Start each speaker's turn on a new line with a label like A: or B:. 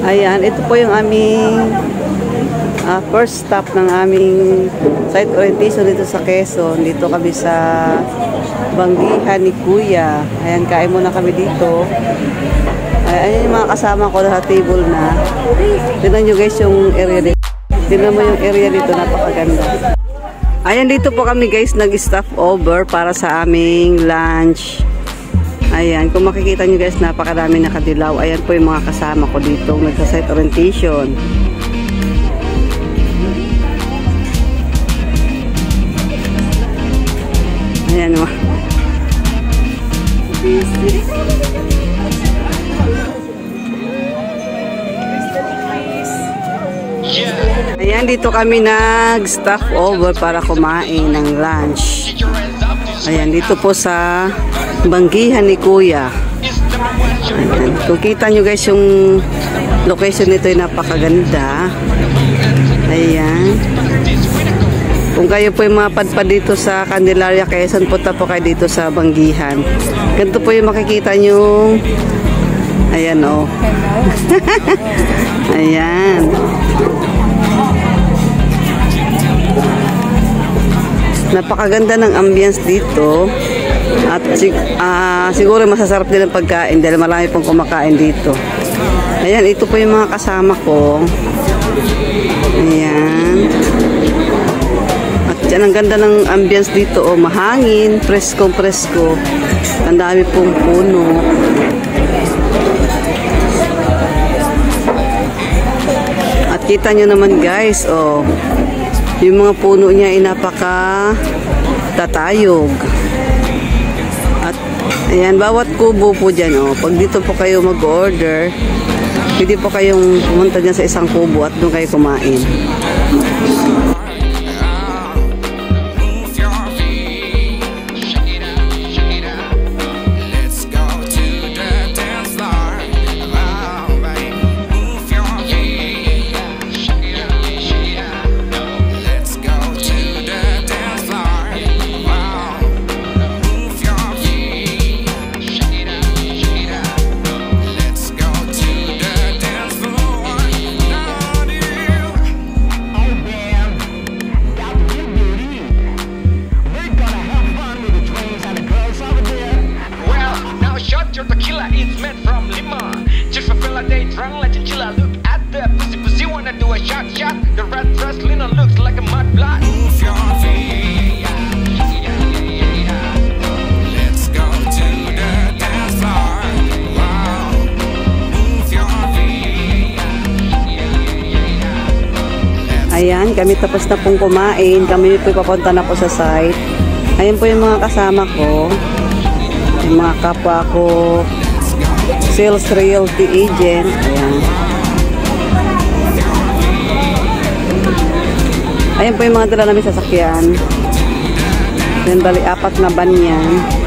A: Ayan, ito po yung aming first stop ng aming site orientation dito sa Quezon. Dito kami sa Banggihan ni Kuya. Ayan, kain muna kami dito. Ayan yung mga kasama ko sa table na. Tignan nyo guys yung area dito. Tignan mo yung area dito, napakaganda. Ayan, dito po kami guys nag-stop over para sa aming lunch. Ayan, kung makikita nyo guys, napakadami nakadilaw. Ayan po yung mga kasama ko dito nagsa-site orientation. Ayan o. Ayan, dito kami nag-stop over para kumain ng lunch. Ayan, dito po sa Banggihan ni Kuya. Ayan. Kung kita nyo guys yung location nito ay napakaganda. Ayan. Kung kayo po yung mapadpad dito sa Candelaria, Quezon, punta po kayo dito sa Banggihan. Ganito po yung makikita nyo. Ayan o. Ayan. Napakaganda ng ambience dito. At siguro masasarap din ang pagkain dahil marami pong kumakain dito. Ayan, ito po yung mga kasama ko. Ayan. At yan, ang ganda ng ambience dito. Oh, mahangin, presko-presko. Ang dami pong puno. At kita nyo naman guys, oh, yung mga puno niya ay napaka tatayog. At ayan, bawat kubo po dyan, oh, pag dito po kayo mag-order, pwede po kayong pumunta dyan sa isang kubo at doon kayo kumain.
B: Your tequila is made from Lima. Just a fella day drunk like chinchilla. Look at the pussy, wanna do a shot. The red dress linen looks like a mud blood. Move your feet. Let's go to the dance floor. Wow. Move your feet.
A: Ayan, kami tapos na pong kumain. Kami po papunta na po sa site. Ayan po yung mga kasama ko. Yung mga kapwa ko sales realty agent. Ayan. Ayan po yung mga dala namin sasakyan. Then bali 4 na van yan.